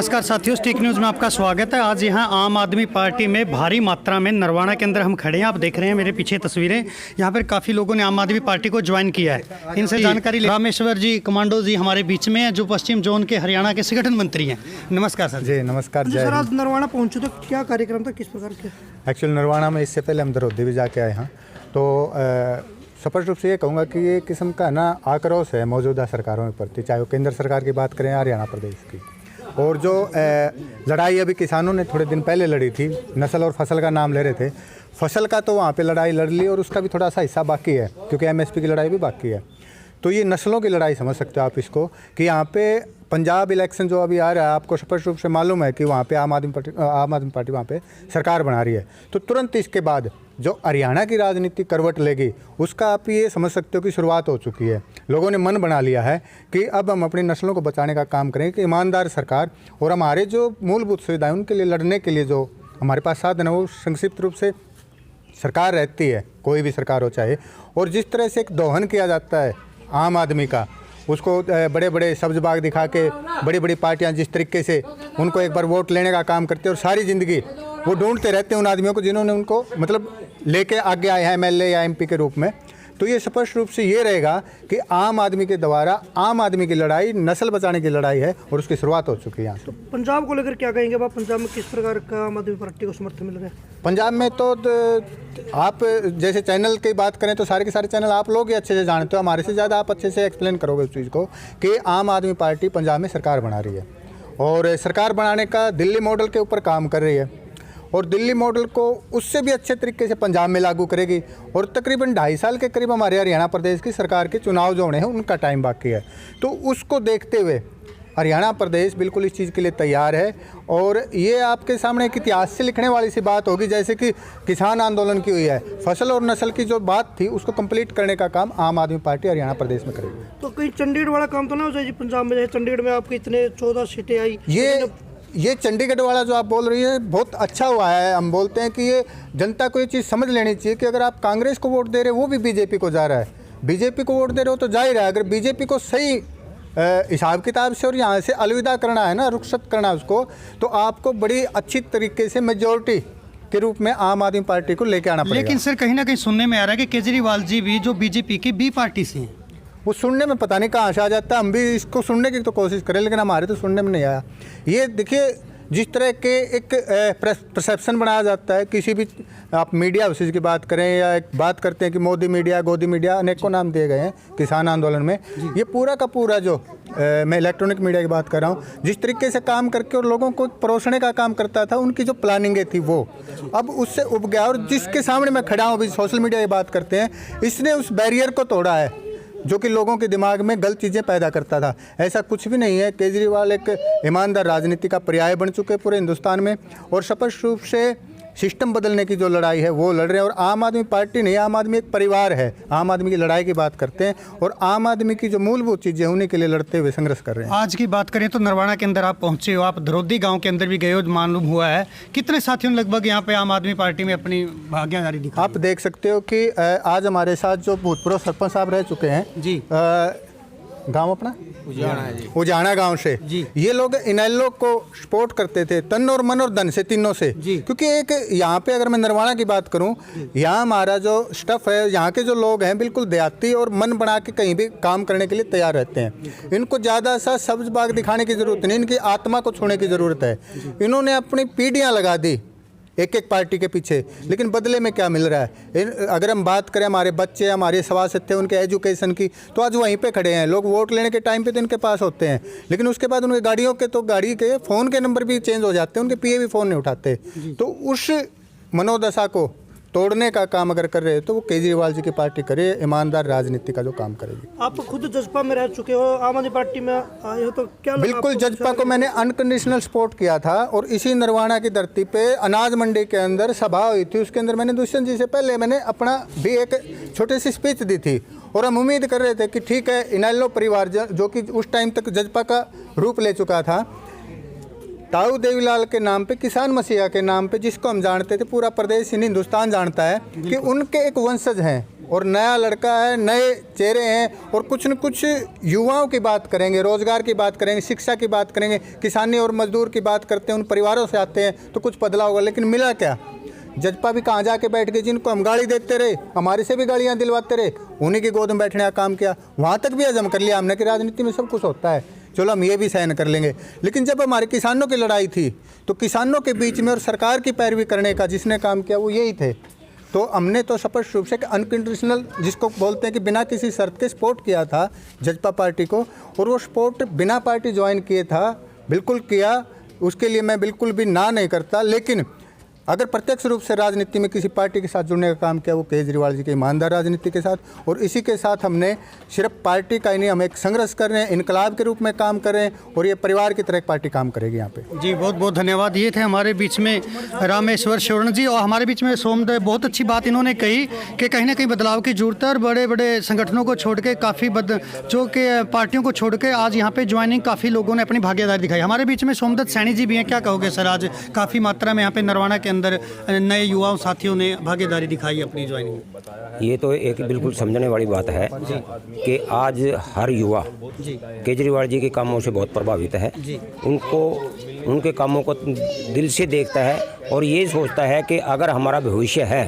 नमस्कार साथियों, stick news में आपका स्वागत है। आज यहाँ आम आदमी पार्टी में भारी मात्रा में नरवाना के अंदर हम खड़े हैं। आप देख रहे हैं मेरे पीछे तस्वीरें। यहाँ पर काफ़ी लोगों ने आम आदमी पार्टी को ज्वाइन किया है। इनसे जानकारी रामेश्वर जी कमांडो जी हमारे बीच में हैं, जो पश्चिम जोन के हरियाणा के संगठन मंत्री हैं। नमस्कार सर। जी नमस्कार। सर आज नरवाना पहुँचे तो क्या कार्यक्रम था, किस प्रकार के? एक्चुअली नरवाना में इससे पहले हम दरोदी भी जाके आए हैं, तो स्पष्ट रूप से ये कहूँगा कि ये किस्म का ना आक्रोश है मौजूदा सरकारों के प्रति, चाहे वो केंद्र सरकार की बात करें हरियाणा प्रदेश की। और जो लड़ाई अभी किसानों ने थोड़े दिन पहले लड़ी थी, नस्ल और फसल का नाम ले रहे थे, फसल का तो वहाँ पे लड़ाई लड़ ली और उसका भी थोड़ा सा हिस्सा बाकी है, क्योंकि एमएसपी की लड़ाई भी बाकी है। तो ये नस्लों की लड़ाई समझ सकते हो आप इसको, कि यहाँ पे पंजाब इलेक्शन जो अभी आ रहा है, आपको स्पष्ट रूप से मालूम है कि वहाँ पे आम आदमी पार्टी वहाँ पे सरकार बना रही है। तो तुरंत इसके बाद जो हरियाणा की राजनीति करवट लेगी, उसका आप ये समझ सकते हो कि शुरुआत हो चुकी है। लोगों ने मन बना लिया है कि अब हम अपनी नस्लों को बचाने का काम करें, कि ईमानदार सरकार और हमारे जो मूलभूत सुविधाएं उनके लिए लड़ने के लिए जो हमारे पास साधन है, वो संक्षिप्त रूप से सरकार रहती है, कोई भी सरकार हो चाहे। और जिस तरह से एक दोहन किया जाता है आम आदमी का, उसको बड़े बड़े सब्ज बाग दिखा के बड़ी बड़ी पार्टियां जिस तरीके से उनको एक बार वोट लेने का काम करते हैं और सारी ज़िंदगी वो ढूंढते रहते हैं उन आदमियों को जिन्होंने उनको मतलब लेके आगे आए हैं एमएलए या एमपी के रूप में। तो ये स्पष्ट रूप से ये रहेगा कि आम आदमी के द्वारा आम आदमी की लड़ाई नस्ल बचाने की लड़ाई है और उसकी शुरुआत हो चुकी है यहाँ से। तो पंजाब को लेकर क्या कहेंगे आप? पंजाब में किस प्रकार का आम आदमी पार्टी को समर्थन मिल रहा है? पंजाब में तो आप जैसे चैनल की बात करें तो सारे के सारे चैनल आप लोग ही अच्छे से जानते हो, हमारे से ज़्यादा आप अच्छे से एक्सप्लेन करोगे उस चीज़ को, कि आम आदमी पार्टी पंजाब में सरकार बना रही है और सरकार बनाने का दिल्ली मॉडल के ऊपर काम कर रही है और दिल्ली मॉडल को उससे भी अच्छे तरीके से पंजाब में लागू करेगी। और तकरीबन 2.5 साल के करीब हमारे हरियाणा प्रदेश की सरकार के चुनाव जो होने हैं उनका टाइम बाकी है। तो उसको देखते हुए हरियाणा प्रदेश बिल्कुल इस चीज़ के लिए तैयार है। और ये आपके सामने एक इतिहास से लिखने वाली सी बात होगी, जैसे कि किसान आंदोलन की हुई है, फसल और नस्ल की जो बात थी उसको कंप्लीट करने का काम आम आदमी पार्टी हरियाणा प्रदेश में करेगी। तो कहीं चंडीगढ़ वाला काम तो ना हो जाए जी पंजाब में? चंडीगढ़ में आपके इतने 14 सीटें आई, ये चंडीगढ़ वाला जो आप बोल रही है बहुत अच्छा हुआ है। हम बोलते हैं कि ये जनता को ये चीज़ समझ लेनी चाहिए कि अगर आप कांग्रेस को वोट दे रहे हो, वो भी बीजेपी को जा रहा है, बीजेपी को वोट दे रहे हो तो जा ही रहा है। अगर बीजेपी को सही हिसाब किताब से और यहाँ से अलविदा करना है ना, रुखसत करना है उसको, तो आपको बड़ी अच्छी तरीके से मेजोरिटी के रूप में आम आदमी पार्टी को लेके आना पड़ेगा। लेकिन सर कहीं ना कहीं सुनने में आ रहा है कि केजरीवाल जी भी जो बीजेपी की बी पार्टी से हैं, वो सुनने में पता नहीं कहाँ से आ जाता है। हम भी इसको सुनने की तो कोशिश करें, लेकिन हमारे तो सुनने में नहीं आया। ये देखिए, जिस तरह के एक परसेप्शन बनाया जाता है, किसी भी आप मीडिया हाउसेज की बात करें या एक बात करते हैं कि मोदी मीडिया, गोदी मीडिया, अनेकों नाम दिए गए हैं किसान आंदोलन में। ये पूरा का पूरा जो मैं इलेक्ट्रॉनिक मीडिया की बात कर रहा हूँ, जिस तरीके से काम करके और लोगों को परोसने का काम करता था, उनकी जो प्लानिंगें थी वो अब उससे उब गया। और जिसके सामने मैं खड़ा हूँ, अभी सोशल मीडिया की बात करते हैं, इसने उस बैरियर को तोड़ा है जो कि लोगों के दिमाग में गलत चीज़ें पैदा करता था। ऐसा कुछ भी नहीं है। केजरीवाल एक ईमानदार राजनीति का पर्याय बन चुके पूरे हिंदुस्तान में और स्पष्ट रूप से सिस्टम बदलने की जो लड़ाई है वो लड़ रहे हैं। और आम आदमी पार्टी नहीं, आम आदमी एक परिवार है। आम आदमी की लड़ाई की बात करते हैं और आम आदमी की जो मूलभूत चीज़ें उन्हीं के लिए लड़ते हुए संघर्ष कर रहे हैं। आज की बात करें तो नरवाना के अंदर आप पहुंचे हो, आप दरोदी गांव के अंदर भी गए हो, मालूम हुआ है। कितने साथियों ने लगभग यहाँ पे आम आदमी पार्टी में अपनी भागीदारी दिखाई? आप देख सकते हो कि आज हमारे साथ जो भूतपूर्व सरपंच साहब रह चुके हैं जी, गांव अपना उजाना गांव से जी, ये लोग इनेलो को सपोर्ट करते थे तन और मन और धन से, तीनों से। क्योंकि एक यहाँ पे अगर मैं नरवाना की बात करूँ, यहाँ हमारा जो स्टफ है, यहाँ के जो लोग हैं बिल्कुल देहाती और मन बना के कहीं भी काम करने के लिए तैयार रहते हैं। इनको ज़्यादा सा सब्ज बाग दिखाने की ज़रूरत नहीं, इनकी आत्मा को छूने की ज़रूरत है। इन्होंने अपनी पीढ़ियाँ लगा दी एक एक पार्टी के पीछे, लेकिन बदले में क्या मिल रहा है? अगर हम बात करें हमारे बच्चे, हमारे सभासद थे, उनके एजुकेशन की, तो आज वहीं पे खड़े हैं। लोग वोट लेने के टाइम पे तो इनके पास होते हैं, लेकिन उसके बाद उनके गाड़ियों के, तो गाड़ी के फ़ोन के नंबर भी चेंज हो जाते हैं, उनके पीए भी फ़ोन नहीं उठाते। तो उस मनोदशा को तोड़ने का काम अगर कर रहे हैं तो वो केजरीवाल जी की पार्टी करे, ईमानदार राजनीति का जो काम करेगी। आप खुद जजपा में रह चुके हो, आम आदमी पार्टी में आए हो, तो क्या बिल्कुल जजपा को मैंने अनकंडीशनल सपोर्ट किया था और इसी नरवाना की धरती पे अनाज मंडी के अंदर सभा हुई थी, उसके अंदर मैंने दुष्यंत जी से पहले मैंने अपना भी एक छोटी सी स्पीच दी थी और हम उम्मीद कर रहे थे कि ठीक है, इनेलो परिवार जो कि उस टाइम तक जजपा का रूप ले चुका था, ताऊ देवीलाल के नाम पे, किसान मसीहा के नाम पे, जिसको हम जानते थे, पूरा प्रदेश हिंदुस्तान जानता है कि उनके एक वंशज हैं और नया लड़का है, नए चेहरे हैं और कुछ न कुछ युवाओं की बात करेंगे, रोज़गार की बात करेंगे, शिक्षा की बात करेंगे, किसानी और मजदूर की बात करते हैं, उन परिवारों से आते हैं तो कुछ बदलाव होगा। लेकिन मिला क्या? जजपा भी कहाँ जाके बैठ गए, जिनको हम गाड़ी देते रहे, हमारे से भी गाड़ियाँ दिलवाते रहे, उन्हीं की गोद में बैठने का काम किया। वहाँ तक भी हजम कर लिया हमने कि राजनीति में सब कुछ होता है, चलो हम ये भी सहन कर लेंगे। लेकिन जब हमारे किसानों की लड़ाई थी तो किसानों के बीच में और सरकार की पैरवी करने का जिसने काम किया वो यही थे। तो हमने तो स्पष्ट रूप से अनकंडीशनल जिसको बोलते हैं कि बिना किसी शर्त के सपोर्ट किया था जजपा पार्टी को, और वो सपोर्ट बिना पार्टी ज्वाइन किए था, बिल्कुल किया। उसके लिए मैं बिल्कुल भी ना नहीं करता। लेकिन अगर प्रत्यक्ष रूप से राजनीति में किसी पार्टी के साथ जुड़ने का काम किया वो केजरीवाल जी के ईमानदार राजनीति के साथ, और इसी के साथ हमने सिर्फ पार्टी का ही नहीं, हम एक संघर्ष कर रहे हैं, इनकलाब के रूप में काम कर रहे हैं, और ये परिवार की तरह एक पार्टी काम करेगी यहाँ पे। जी बहुत बहुत धन्यवाद। ये थे हमारे बीच में रामेश्वर शरण जी, और हमारे बीच में सोमदेव। बहुत अच्छी बात इन्होंने कही कि कहीं ना कहीं बदलाव की जरूरत है, और बड़े बड़े संगठनों को छोड़ के काफ़ी जो कि पार्टियों को छोड़ के आज यहाँ पे ज्वाइनिंग काफ़ी लोगों ने अपनी भागीदारी दिखाई। हमारे बीच में सोमदत्त सैनी जी भी हैं। क्या कहोगे सर, आज काफ़ी मात्रा में यहाँ पे नरवाना के अंदर नए युवाओं साथियों ने भागीदारी दिखाई अपनी ज्वाइनिंग में? ये तो एक बिल्कुल समझने वाली बात है कि आज हर युवा केजरीवाल जी के कामों से बहुत प्रभावित है। उनके कामों को दिल से देखता है और ये सोचता है कि अगर हमारा भविष्य है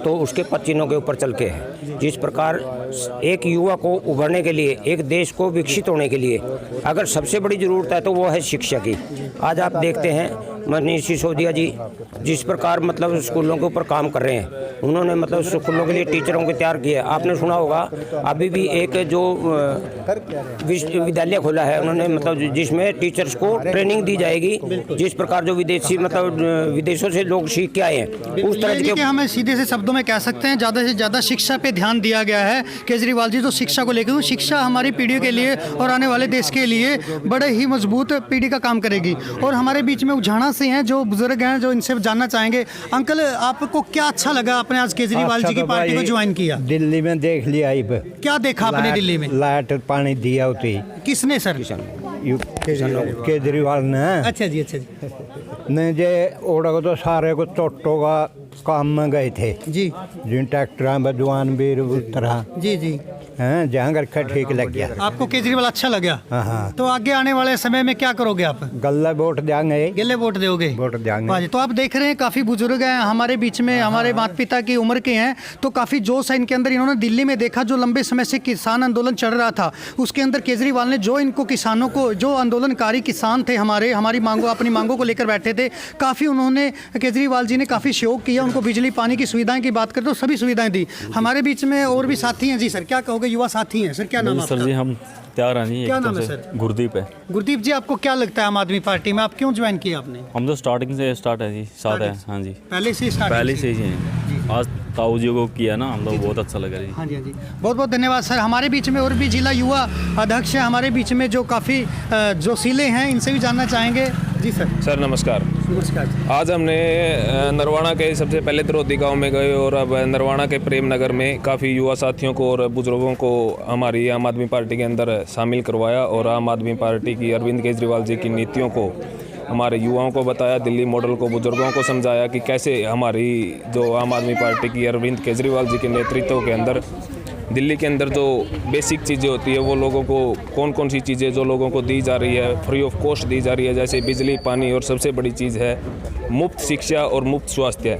तो उसके पच्चीनों के ऊपर चल के है। जिस प्रकार एक युवा को उभरने के लिए, एक देश को विकसित होने के लिए अगर सबसे बड़ी ज़रूरत है तो वो है शिक्षा की। आज आप देखते हैं मनीष सिसोदिया जी जिस प्रकार मतलब स्कूलों के ऊपर काम कर रहे हैं, उन्होंने मतलब स्कूलों के लिए टीचरों को तैयार किया। आपने सुना होगा अभी भी एक जो विद्यालय खोला है उन्होंने, मतलब जिसमें टीचर्स को ट्रेनिंग दी जाएगी। जिस प्रकार जो विदेशी मतलब विदेशों से लोग सीख के आए हैं उस तरह के, हमें सीधे से शब्दों में कह सकते हैं ज़्यादा से ज़्यादा शिक्षा पे ध्यान दिया गया है केजरीवाल जी। तो शिक्षा को लेकर शिक्षा हमारी पीढ़ियों के लिए और आने वाले देश के लिए बड़े ही मजबूत पीढ़ी का काम करेगी। और हमारे बीच में उजाना से हैं जो बुजुर्ग हैं, जो इनसे जानना चाहेंगे। अंकल, आपको क्या अच्छा लगा आपने आज केजरीवाल जी की पार्टी को ज्वाइन किया? दिल्ली में देख लिया। क्या देखा आपने दिल्ली में? लाइट पानी दिया होती। किसने सर? केजरीवाल ने। अच्छा जी, अच्छा जी। नहीं जे ओड़ा को तो सारे को टोटो का काम में गए थे जी, जिन ट्रैक्टर बदवान भी उतरा जी जी, हैं जहाँ घर ठीक लग गया। आपको केजरीवाल अच्छा लगा? हाँ। तो आगे आने वाले समय में क्या करोगे आप? गल्ला वोट देंगे। गले वोट दोगे? वोट देंगे। तो आप देख रहे हैं काफ़ी बुजुर्ग हैं हमारे बीच में, हमारे माता पिता की उम्र के हैं, तो काफ़ी जोश है इनके अंदर। इन्होंने दिल्ली में देखा जो लंबे समय से किसान आंदोलन चल रहा था, उसके अंदर केजरीवाल ने जो इनको किसानों को, जो आंदोलनकारी किसान थे हमारी मांगों, अपनी मांगों को लेकर बैठे थे, काफ़ी उन्होंने, केजरीवाल जी ने काफ़ी सहयोग किया। उनको बिजली पानी की सुविधाएं की बात करते तो सभी सुविधाएं दी। हमारे बीच में और भी साथी हैं। जी सर, क्या कहोगे? युवा साथी हैं सर, क्या नाम है सर? जी हम तैयार हैं। क्या नाम है सर? गुरदीप है। गुरदीप जी, आपको क्या लगता है आम आदमी पार्टी में आप क्यों ज्वाइन किया आपने? हम तो स्टार्टिंग से स्टार्ट है जी, साथ है। हाँ जी, पहले से स्टार्ट? पहले से ही हैं। आज ताऊ जी को किया ना, हम लोग बहुत अच्छा लगा जी। हाँ जी, हाँ जी, बहुत बहुत धन्यवाद सर। हमारे बीच में और भी जिला युवा अध्यक्ष है हमारे बीच में जो काफ़ी जोशीले हैं, इनसे भी जानना चाहेंगे। जी सर। सर नमस्कार। नमस्कार। आज हमने नरवाना के सबसे पहले द्रौदी गांव में गए और अब नरवाना के प्रेम नगर में काफ़ी युवा साथियों को और बुजुर्गों को हमारी आम आदमी पार्टी के अंदर शामिल करवाया और आम आदमी पार्टी की अरविंद केजरीवाल जी की नीतियों को हमारे युवाओं को बताया, दिल्ली मॉडल को बुजुर्गों को समझाया कि कैसे हमारी जो आम आदमी पार्टी की अरविंद केजरीवाल जी के नेतृत्व के अंदर दिल्ली के अंदर जो बेसिक चीज़ें होती है वो लोगों को कौन कौन सी चीज़ें जो लोगों को दी जा रही है, फ्री ऑफ कॉस्ट दी जा रही है, जैसे बिजली पानी, और सबसे बड़ी चीज़ है मुफ्त शिक्षा और मुफ्त स्वास्थ्य,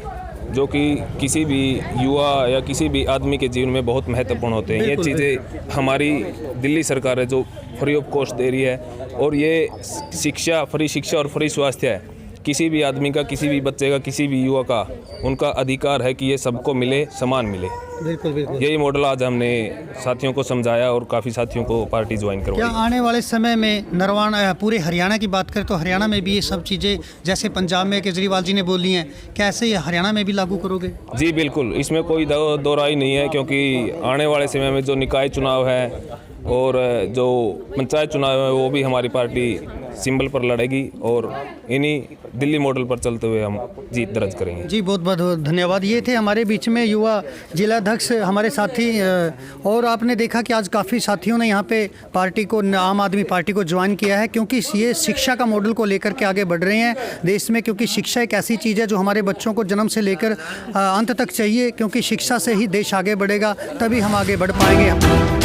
जो कि किसी भी युवा या किसी भी आदमी के जीवन में बहुत महत्वपूर्ण होते हैं। ये चीज़ें हमारी दिल्ली सरकार है जो फ्री ऑफ कॉस्ट दे रही है, और ये शिक्षा, फ्री शिक्षा और फ्री स्वास्थ्य है, किसी भी आदमी का, किसी भी बच्चे का, किसी भी युवा का उनका अधिकार है कि ये सबको मिले, समान मिले। बिल्कुल बिल्कुल। यही मॉडल आज हमने साथियों को समझाया और काफ़ी साथियों को पार्टी ज्वाइन करवाई। क्या आने वाले समय में नरवाना, पूरे हरियाणा की बात करें तो हरियाणा में भी ये सब चीज़ें जैसे पंजाब में केजरीवाल जी ने बोली हैं, कैसे ये हरियाणा में भी लागू करोगे? जी बिल्कुल, इसमें कोई दो राय नहीं है, क्योंकि आने वाले समय में जो निकाय चुनाव है और जो पंचायत चुनाव है वो भी हमारी पार्टी सिंबल पर लड़ेगी और इन्हीं दिल्ली मॉडल पर चलते हुए हम जीत दर्ज करेंगे। जी बहुत बहुत धन्यवाद। ये थे हमारे बीच में युवा जिलाध्यक्ष हमारे साथी। और आपने देखा कि आज काफ़ी साथियों ने यहाँ पे पार्टी को, आम आदमी पार्टी को ज्वाइन किया है, क्योंकि ये शिक्षा का मॉडल को लेकर के आगे बढ़ रहे हैं देश में। क्योंकि शिक्षा एक ऐसी चीज़ है जो हमारे बच्चों को जन्म से लेकर अंत तक चाहिए, क्योंकि शिक्षा से ही देश आगे बढ़ेगा, तभी हम आगे बढ़ पाएंगे।